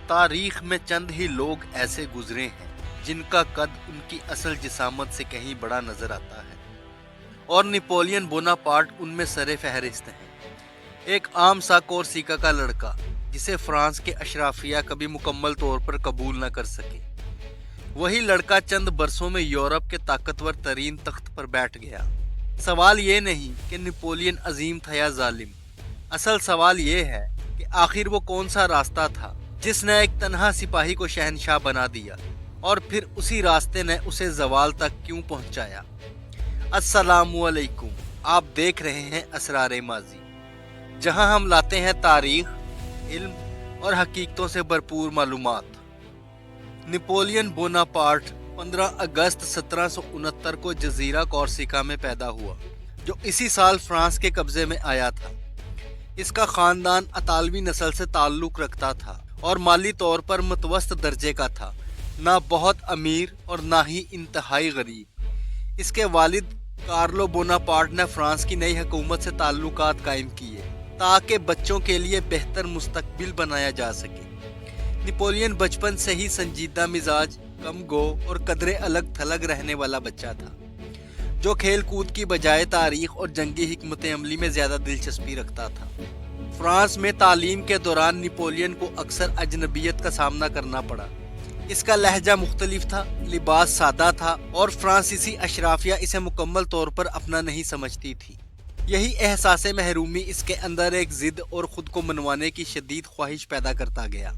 تاریخ میں چند ہی لوگ ایسے گزرے ہیں جن کا قد ان کی اصل جسامت سے کہیں بڑا نظر آتا ہے، اور نپولین بوناپارٹ ان میں سر فہرست ہیں۔ ایک عام سا کورسیکا کا لڑکا جسے فرانس کے اشرافیہ کبھی مکمل طور پر قبول نہ کر سکے، وہی لڑکا چند برسوں میں یورپ کے طاقتور ترین تخت پر بیٹھ گیا۔ سوال یہ نہیں کہ نپولین عظیم تھا یا ظالم، اصل سوال یہ ہے کہ آخر وہ کون سا راستہ تھا جس نے ایک تنہا سپاہی کو شہنشاہ بنا دیا، اور پھر اسی راستے نے اسے زوال تک کیوں پہنچایا۔ السلام علیکم، آپ دیکھ رہے ہیں اسرار ماضی، جہاں ہم لاتے ہیں تاریخ، علم اور حقیقتوں سے بھرپور معلومات۔ نپولین بوناپارٹ 15 اگست 1769 کو جزیرہ کورسیکا میں پیدا ہوا، جو اسی سال فرانس کے قبضے میں آیا تھا۔ اس کا خاندان اطالوی نسل سے تعلق رکھتا تھا اور مالی طور پر متوسط درجے کا تھا، نہ بہت امیر اور نہ ہی انتہائی غریب۔ اس کے والد کارلو بوناپارٹ نے فرانس کی نئی حکومت سے تعلقات قائم کیے تاکہ بچوں کے لیے بہتر مستقبل بنایا جا سکے۔ نپولین بچپن سے ہی سنجیدہ مزاج، کم گو اور قدرے الگ تھلگ رہنے والا بچہ تھا، جو کھیل کود کی بجائے تاریخ اور جنگی حکمت عملی میں زیادہ دلچسپی رکھتا تھا۔ فرانس میں تعلیم کے دوران نپولین کو اکثر اجنبیت کا سامنا کرنا پڑا۔ اس کا لہجہ مختلف تھا، لباس سادہ تھا، اور فرانسیسی اشرافیہ اسے مکمل طور پر اپنا نہیں سمجھتی تھی۔ یہی احساس محرومی اس کے اندر ایک ضد اور خود کو منوانے کی شدید خواہش پیدا کرتا گیا۔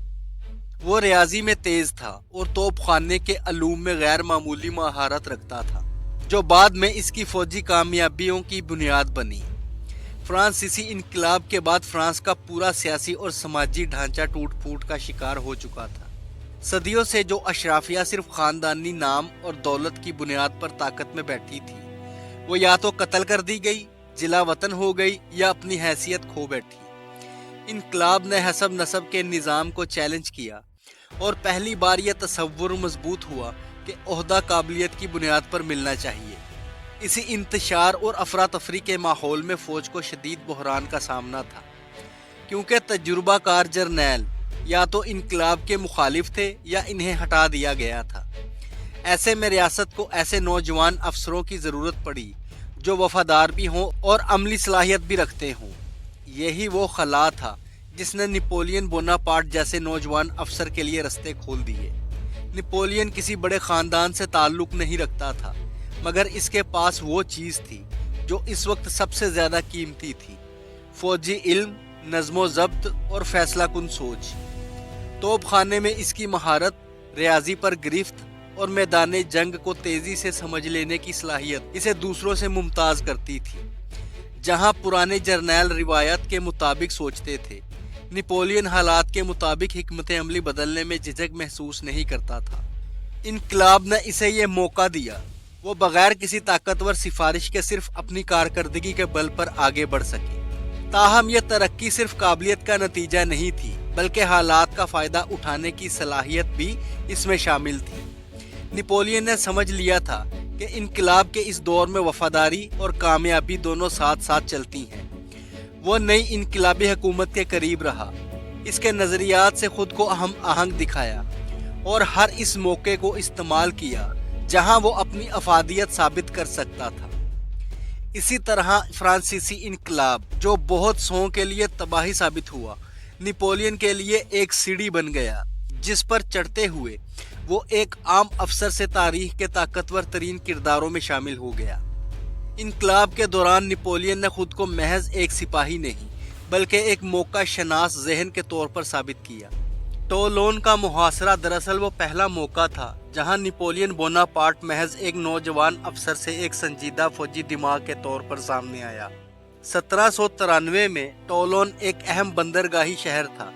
وہ ریاضی میں تیز تھا اور توپ خانے کے علوم میں غیر معمولی مہارت رکھتا تھا، جو بعد میں اس کی فوجی کامیابیوں کی بنیاد بنی۔ فرانسیسی انقلاب کے بعد فرانس کا پورا سیاسی اور سماجی ڈھانچہ ٹوٹ پھوٹ کا شکار ہو چکا تھا۔ صدیوں سے جو اشرافیہ صرف خاندانی نام اور دولت کی بنیاد پر طاقت میں بیٹھی تھی، وہ یا تو قتل کر دی گئی، جلا وطن ہو گئی، یا اپنی حیثیت کھو بیٹھی۔ انقلاب نے حسب نسب کے نظام کو چیلنج کیا، اور پہلی بار یہ تصور مضبوط ہوا کہ عہدہ قابلیت کی بنیاد پر ملنا چاہیے۔ اسی انتشار اور افراتفری کے ماحول میں فوج کو شدید بحران کا سامنا تھا، کیونکہ تجربہ کار جرنیل یا تو انقلاب کے مخالف تھے یا انہیں ہٹا دیا گیا تھا۔ ایسے میں ریاست کو ایسے نوجوان افسروں کی ضرورت پڑی جو وفادار بھی ہوں اور عملی صلاحیت بھی رکھتے ہوں۔ یہی وہ خلا تھا جس نے نپولین بوناپارٹ جیسے نوجوان افسر کے لیے رستے کھول دیے۔ نپولین کسی بڑے خاندان سے تعلق نہیں رکھتا تھا، مگر اس کے پاس وہ چیز تھی جو اس وقت سب سے زیادہ قیمتی تھی: فوجی علم، نظم و ضبط اور فیصلہ کن سوچ۔ توپ خانے میں اس کی مہارت، ریاضی پر گرفت اور میدان جنگ کو تیزی سے سمجھ لینے کی صلاحیت اسے دوسروں سے ممتاز کرتی تھی۔ جہاں پرانے جرنیل روایت کے مطابق سوچتے تھے، نپولین حالات کے مطابق حکمت عملی بدلنے میں جھجک محسوس نہیں کرتا تھا۔ انقلاب نے اسے یہ موقع دیا، وہ بغیر کسی طاقتور سفارش کے صرف اپنی کارکردگی کے بل پر آگے بڑھ سکے۔ تاہم یہ ترقی صرف قابلیت کا نتیجہ نہیں تھی، بلکہ حالات کا فائدہ اٹھانے کی صلاحیت بھی اس میں شامل تھی۔ نپولین نے سمجھ لیا تھا کہ انقلاب کے اس دور میں وفاداری اور کامیابی دونوں ساتھ ساتھ چلتی ہیں۔ وہ نئی انقلابی حکومت کے قریب رہا، اس کے نظریات سے خود کو ہم آہنگ دکھایا، اور ہر اس موقع کو استعمال کیا جہاں وہ اپنی افادیت ثابت کر سکتا تھا۔ اسی طرح فرانسیسی انقلاب، جو بہت سوں کے لیے تباہی ثابت ہوا، نپولین کے لیے ایک سیڑھی بن گیا جس پر چڑھتے ہوئے وہ ایک عام افسر سے تاریخ کے طاقتور ترین کرداروں میں شامل ہو گیا۔ انقلاب کے دوران نپولین نے خود کو محض ایک سپاہی نہیں بلکہ ایک موقع شناس ذہن کے طور پر ثابت کیا۔ ٹولون کا محاصرہ دراصل وہ پہلا موقع تھا جہاں نپولین بوناپارٹ محض ایک نوجوان افسر سے ایک سنجیدہ فوجی دماغ کے طور پر سامنے آیا۔ 1793 میں ٹولون ایک اہم بندرگاہی شہر تھا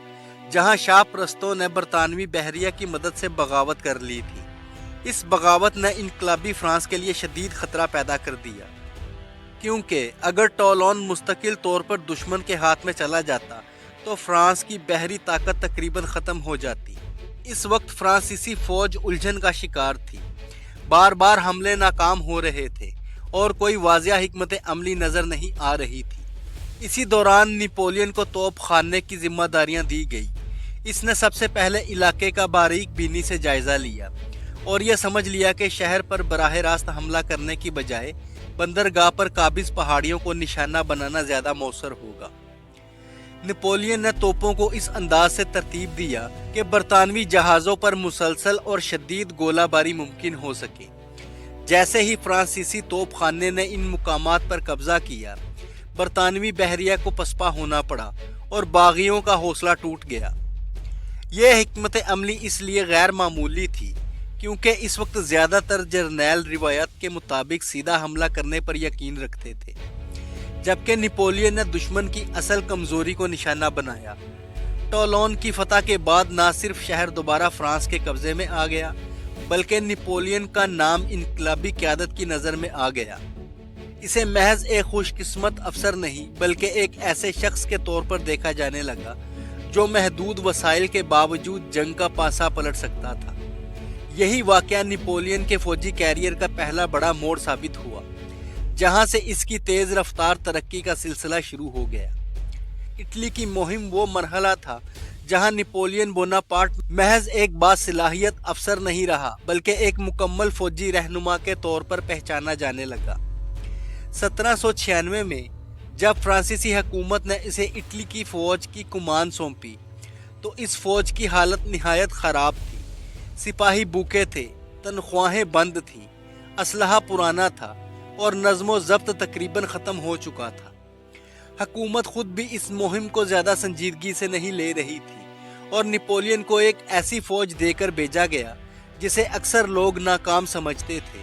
جہاں شاہ پرستوں نے برطانوی بحریہ کی مدد سے بغاوت کر لی تھی۔ اس بغاوت نے انقلابی فرانس کے لیے شدید خطرہ پیدا کر دیا، کیونکہ اگر ٹولون مستقل طور پر دشمن کے ہاتھ میں چلا جاتا تو فرانس کی بحری طاقت تقریباً ختم ہو جاتی۔ اس وقت فرانسیسی فوج الجھن کا شکار تھی، بار بار حملے ناکام ہو رہے تھے اور کوئی واضح حکمت عملی نظر نہیں آ رہی تھی۔ اسی دوران نپولین کو توپ خانے کی ذمہ داریاں دی گئی۔ اس نے سب سے پہلے علاقے کا باریک بینی سے جائزہ لیا اور یہ سمجھ لیا کہ شہر پر براہ راست حملہ کرنے کی بجائے بندرگاہ پر قابض پہاڑیوں کو نشانہ بنانا زیادہ مؤثر ہوگا۔ نپولین نے توپوں کو اس انداز سے ترتیب دیا کہ برطانوی جہازوں پر مسلسل اور شدید گولہ باری ممکن ہو سکے۔ جیسے ہی فرانسیسی توپ خانے نے ان مقامات پر قبضہ کیا، برطانوی بحریہ کو پسپا ہونا پڑا اور باغیوں کا حوصلہ ٹوٹ گیا۔ یہ حکمت عملی اس لیے غیر معمولی تھی کیونکہ اس وقت زیادہ تر جرنیل روایت کے مطابق سیدھا حملہ کرنے پر یقین رکھتے تھے، جبکہ نپولین نے دشمن کی اصل کمزوری کو نشانہ بنایا۔ ٹولون کی فتح کے بعد نہ صرف شہر دوبارہ فرانس کے قبضے میں آ گیا بلکہ نپولین کا نام انقلابی قیادت کی نظر میں آ گیا۔ اسے محض ایک خوش قسمت افسر نہیں بلکہ ایک ایسے شخص کے طور پر دیکھا جانے لگا جو محدود وسائل کے باوجود جنگ کا پانسا پلٹ سکتا تھا۔ یہی واقعہ نپولین کے فوجی کیریئر کا پہلا بڑا موڑ ثابت ہوا، جہاں سے اس کی تیز رفتار ترقی کا سلسلہ شروع ہو گیا۔ اٹلی کی مہم وہ مرحلہ تھا جہاں نپولین بوناپارٹ محض ایک باصلاحیت افسر نہیں رہا بلکہ ایک مکمل فوجی رہنما کے طور پر پہچانا جانے لگا۔ 1796 میں جب فرانسیسی حکومت نے اسے اٹلی کی فوج کی کمان سونپی تو اس فوج کی حالت نہایت خراب تھی۔ سپاہی بھوکے تھے، تنخواہیں بند تھیں، اسلحہ پرانا تھا اور نظم و ضبط تقریباً ختم ہو چکا تھا۔ حکومت خود بھی اس مہم کو زیادہ سنجیدگی سے نہیں لے رہی تھی اور نپولین کو ایک ایسی فوج دے کر بھیجا گیا جسے اکثر لوگ ناکام سمجھتے تھے۔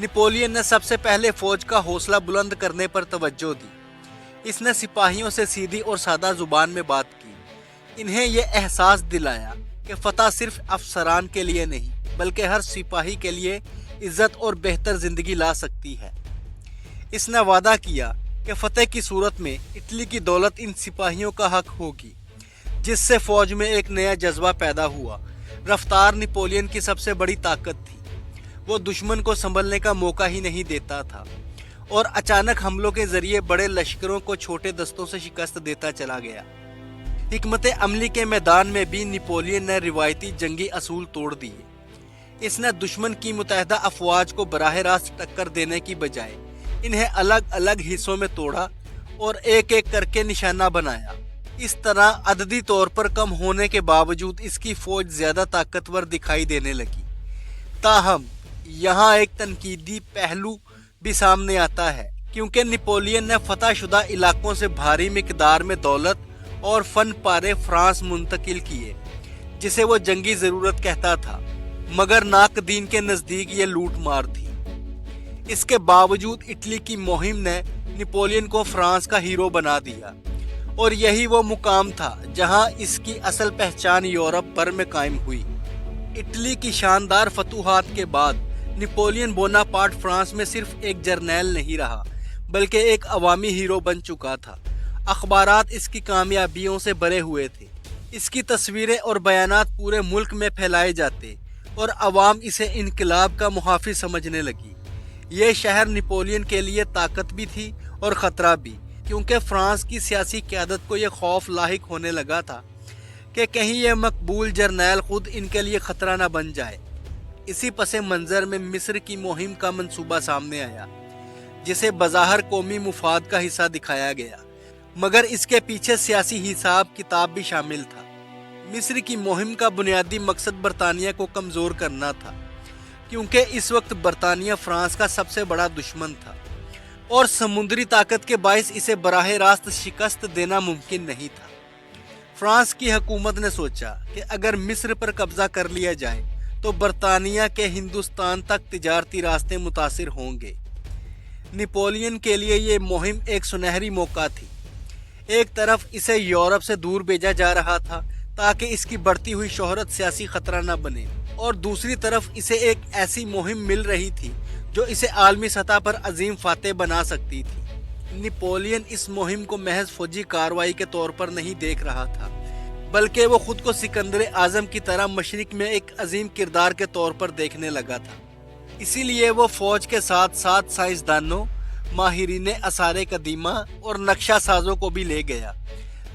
نپولین نے سب سے پہلے فوج کا حوصلہ بلند کرنے پر توجہ دی۔ اس نے سپاہیوں سے سیدھی اور سادہ زبان میں بات کی، انہیں یہ احساس دلایا کہ فتح صرف افسران کے لیے نہیں بلکہ ہر سپاہی کے لیے عزت اور بہتر زندگی لا سکتی ہے۔ اس نے وعدہ کیا کہ فتح کی صورت میں اٹلی کی دولت ان سپاہیوں کا حق ہوگی، جس سے فوج میں ایک نیا جذبہ پیدا ہوا۔ رفتار نپولین کی سب سے بڑی طاقت تھی، وہ دشمن کو سنبھلنے کا موقع ہی نہیں دیتا تھا اور اچانک حملوں کے ذریعے بڑے لشکروں کو چھوٹے دستوں سے شکست دیتا چلا گیا۔ حکمت عملی کے میدان میں بھی نپولین نے روایتی جنگی اصول توڑ دیے۔ اس نے دشمن کی متحدہ افواج کو براہ راست ٹکر دینے کی بجائے انہیں الگ الگ حصوں میں توڑا اور ایک ایک کر کے نشانہ بنایا۔ اس طرح عددی طور پر کم ہونے کے باوجود اس کی فوج زیادہ طاقتور دکھائی دینے لگی۔ تاہم یہاں ایک تنقیدی پہلو بھی سامنے آتا ہے کیونکہ نپولین نے فتح شدہ علاقوں سے بھاری مقدار میں دولت اور فن پارے فرانس منتقل کیے جسے وہ جنگی ضرورت کہتا تھا، مگر ناقدین کے نزدیک یہ لوٹ مار تھی۔ اس کے باوجود اٹلی کی مہم نے نپولین کو فرانس کا ہیرو بنا دیا اور یہی وہ مقام تھا جہاں اس کی اصل پہچان یورپ بھر میں قائم ہوئی۔ اٹلی کی شاندار فتوحات کے بعد نپولین بوناپارٹ فرانس میں صرف ایک جرنیل نہیں رہا بلکہ ایک عوامی ہیرو بن چکا تھا۔ اخبارات اس کی کامیابیوں سے بھرے ہوئے تھے، اس کی تصویریں اور بیانات پورے ملک میں پھیلائے جاتے اور عوام اسے انقلاب کا محافظ سمجھنے لگی۔ یہ شہر نپولین کے لیے طاقت بھی تھی اور خطرہ بھی، کیونکہ فرانس کی سیاسی قیادت کو یہ خوف لاحق ہونے لگا تھا کہ کہیں یہ مقبول جرنیل خود ان کے لیے خطرہ نہ بن جائے۔ اسی پس منظر میں مصر کی مہم کا منصوبہ سامنے آیا، جسے بظاہر قومی مفاد کا حصہ دکھایا گیا، مگر اس کے پیچھے سیاسی حساب کتاب بھی شامل تھا۔ مصر کی مہم کا بنیادی مقصد برطانیہ کو کمزور کرنا تھا، کیونکہ اس وقت برطانیہ فرانس کا سب سے بڑا دشمن تھا اور سمندری طاقت کے باعث اسے براہ راست شکست دینا ممکن نہیں تھا۔ فرانس کی حکومت نے سوچا کہ اگر مصر پر قبضہ کر لیا جائے تو برطانیہ کے ہندوستان تک تجارتی راستے متاثر ہوں گے۔ نپولین کے لیے یہ مہم ایک سنہری موقع تھی۔ ایک طرف اسے یورپ سے دور بھیجا جا رہا تھا تاکہ اس کی بڑھتی ہوئی شہرت سیاسی خطرہ نہ بنے، اور دوسری طرف اسے ایک ایسی مہم مل رہی تھی جو اسے عالمی سطح پر عظیم فاتح بنا سکتی تھی۔ نپولین اس مہم کو محض فوجی کارروائی کے طور پر نہیں دیکھ رہا تھا بلکہ وہ خود کو سکندر اعظم کی طرح مشرق میں ایک عظیم کردار کے طور پر دیکھنے لگا تھا۔ اسی لیے وہ فوج کے ساتھ ساتھ سائنسدانوں، ماہرین آثار قدیمہ اور نقشہ سازوں کو بھی لے گیا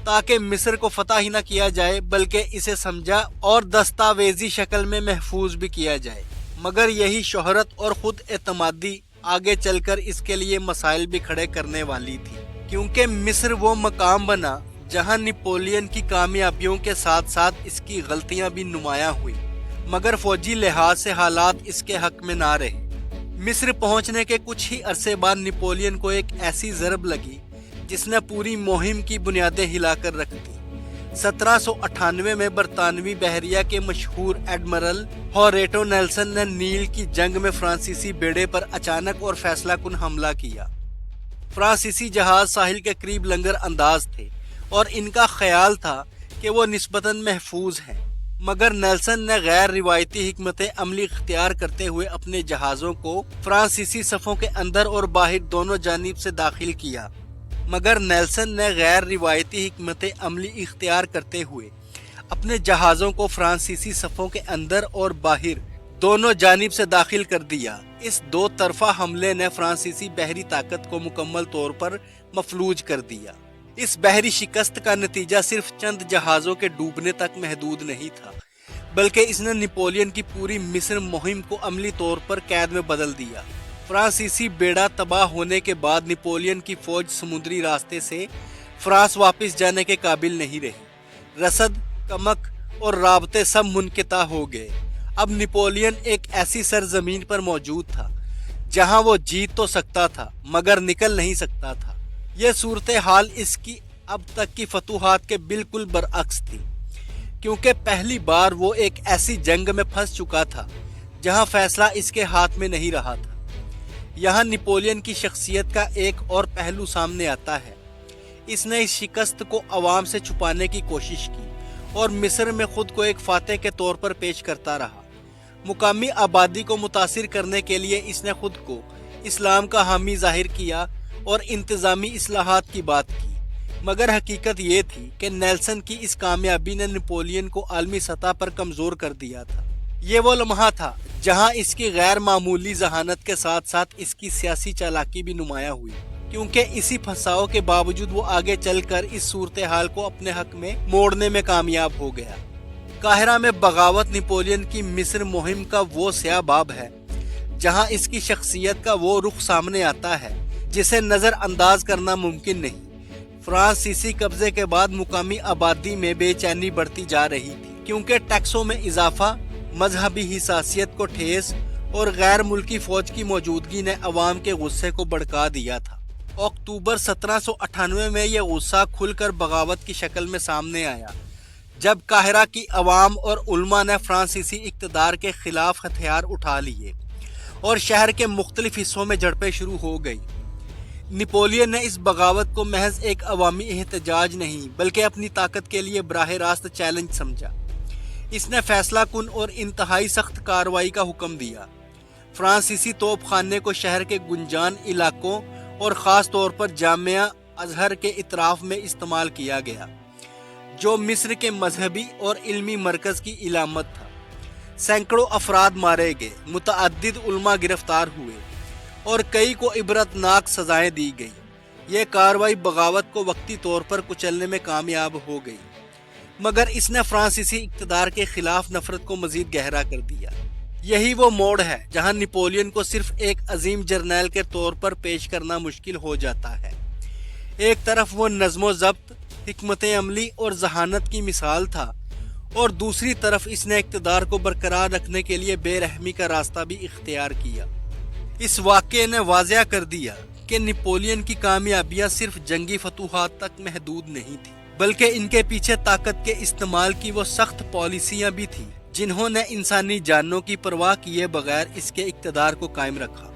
تاکہ مصر کو فتح ہی نہ کیا جائے بلکہ اسے سمجھا اور دستاویزی شکل میں محفوظ بھی کیا جائے، مگر یہی شہرت اور خود اعتمادی آگے چل کر اس کے لیے مسائل بھی کھڑے کرنے والی تھی، کیونکہ مصر وہ مقام بنا جہاں نپولین کی کامیابیوں کے ساتھ ساتھ اس کی غلطیاں بھی نمایاں ہوئی، مگر فوجی لحاظ سے حالات اس کے حق میں نہ رہے۔ مصر پہنچنے کے کچھ ہی عرصے بعد نپولین کو ایک ایسی ضرب لگی جس نے پوری مہم کی بنیادیں ہلا کر رکھ دی۔ 1798 میں برطانوی بحریہ کے مشہور ایڈمرل ہوریٹو نیلسن نے نیل کی جنگ میں فرانسیسی بیڑے پر اچانک اور فیصلہ کن حملہ کیا۔ فرانسیسی جہاز ساحل کے قریب لنگر انداز تھے اور ان کا خیال تھا کہ وہ نسبتاً محفوظ ہیں، مگر نیلسن نے غیر روایتی حکمت عملی اختیار کرتے ہوئے اپنے جہازوں کو فرانسیسی صفوں کے اندر اور باہر دونوں جانب سے داخل کیا۔ مگر نیلسن نے غیر روایتی حکمت عملی اختیار کرتے ہوئے اپنے جہازوں کو فرانسیسی صفوں کے اندر اور باہر دونوں جانب سے داخل کر دیا۔ اس دو طرفہ حملے نے فرانسیسی بحری طاقت کو مکمل طور پر مفلوج کر دیا۔ اس بحری شکست کا نتیجہ صرف چند جہازوں کے ڈوبنے تک محدود نہیں تھا، بلکہ اس نے نپولین کی پوری مصر مہم کو عملی طور پر قید میں بدل دیا۔ فرانسیسی بیڑا تباہ ہونے کے بعد نپولین کی فوج سمندری راستے سے فرانس واپس جانے کے قابل نہیں رہی۔ رسد، کمک اور رابطے سب منقطع ہو گئے۔ اب نپولین ایک ایسی سرزمین پر موجود تھا جہاں وہ جیت تو سکتا تھا مگر نکل نہیں سکتا تھا۔ یہ صورتحال اس کی اب تک کی فتوحات کے بالکل برعکس تھی، کیونکہ پہلی بار وہ ایک ایسی جنگ میں پھنس چکا تھا جہاں فیصلہ اس کے ہاتھ میں نہیں رہا تھا۔ یہاں نپولین کی شخصیت کا ایک اور پہلو سامنے آتا ہے۔ اس نے اس شکست کو عوام سے چھپانے کی کوشش کی اور مصر میں خود کو ایک فاتح کے طور پر پیش کرتا رہا۔ مقامی آبادی کو متاثر کرنے کے لیے اس نے خود کو اسلام کا حامی ظاہر کیا اور انتظامی اصلاحات کی بات کی، مگر حقیقت یہ تھی کہ نیلسن کی اس کامیابی نے نپولین کو عالمی سطح پر کمزور کر دیا تھا۔ یہ وہ لمحہ تھا جہاں اس کی غیر معمولی ذہانت کے ساتھ ساتھ اس کی سیاسی چالاکی بھی نمایاں ہوئی، کیونکہ اسی پھنساؤ کے باوجود وہ آگے چل کر اس صورتحال کو اپنے حق میں موڑنے میں کامیاب ہو گیا۔ قاہرہ میں بغاوت نپولین کی مصر مہم کا وہ سیاہ باب ہے جہاں اس کی شخصیت کا وہ رخ سامنے آتا ہے جسے نظر انداز کرنا ممکن نہیں۔ فرانسیسی قبضے کے بعد مقامی آبادی میں بے چینی بڑھتی جا رہی تھی، کیونکہ ٹیکسوں میں اضافہ، مذہبی حساسیت کو ٹھیس اور غیر ملکی فوج کی موجودگی نے عوام کے غصے کو بھڑکا دیا تھا۔ اکتوبر 1798 میں یہ غصہ کھل کر بغاوت کی شکل میں سامنے آیا، جب قاہرہ کی عوام اور علماء نے فرانسیسی اقتدار کے خلاف ہتھیار اٹھا لیے اور شہر کے مختلف حصوں میں جھڑپیں شروع ہو گئی۔ نپولین نے اس بغاوت کو محض ایک عوامی احتجاج نہیں بلکہ اپنی طاقت کے لیے براہ راست چیلنج سمجھا۔ اس نے فیصلہ کن اور انتہائی سخت کارروائی کا حکم دیا۔ فرانسیسی توپ خانے کو شہر کے گنجان علاقوں اور خاص طور پر جامعہ ازہر کے اطراف میں استعمال کیا گیا، جو مصر کے مذہبی اور علمی مرکز کی علامت تھا۔ سینکڑوں افراد مارے گئے، متعدد علماء گرفتار ہوئے اور کئی کو عبرتناک سزائیں دی گئیں۔ یہ کارروائی بغاوت کو وقتی طور پر کچلنے میں کامیاب ہو گئی، مگر اس نے فرانسیسی اقتدار کے خلاف نفرت کو مزید گہرا کر دیا۔ یہی وہ موڑ ہے جہاں نپولین کو صرف ایک عظیم جرنیل کے طور پر پیش کرنا مشکل ہو جاتا ہے۔ ایک طرف وہ نظم و ضبط، حکمت عملی اور ذہانت کی مثال تھا، اور دوسری طرف اس نے اقتدار کو برقرار رکھنے کے لیے بے رحمی کا راستہ بھی اختیار کیا۔ اس واقعے نے واضح کر دیا کہ نپولین کی کامیابیاں صرف جنگی فتوحات تک محدود نہیں تھیں، بلکہ ان کے پیچھے طاقت کے استعمال کی وہ سخت پالیسیاں بھی تھیں جنہوں نے انسانی جانوں کی پرواہ کیے بغیر اس کے اقتدار کو قائم رکھا۔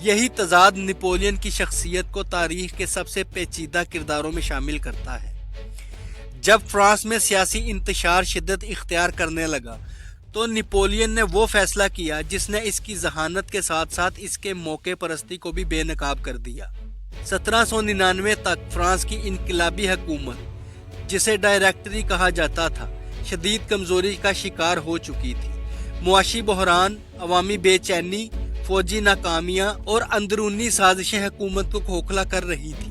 یہی تضاد نپولین کی شخصیت کو تاریخ کے سب سے پیچیدہ کرداروں میں شامل کرتا ہے۔ جب فرانس میں سیاسی انتشار شدت اختیار کرنے لگا تو نپولین نے وہ فیصلہ کیا جس نے اس کی ذہانت کے ساتھ ساتھ اس کے موقع پرستی کو بھی بے نقاب کر دیا۔ 1799 تک فرانس کی انقلابی حکومت، جسے ڈائریکٹری کہا جاتا تھا، شدید کمزوری کا شکار ہو چکی تھی۔ معاشی بحران، عوامی بے چینی، فوجی ناکامیاں اور اندرونی سازشیں حکومت کو کھوکھلا کر رہی تھی۔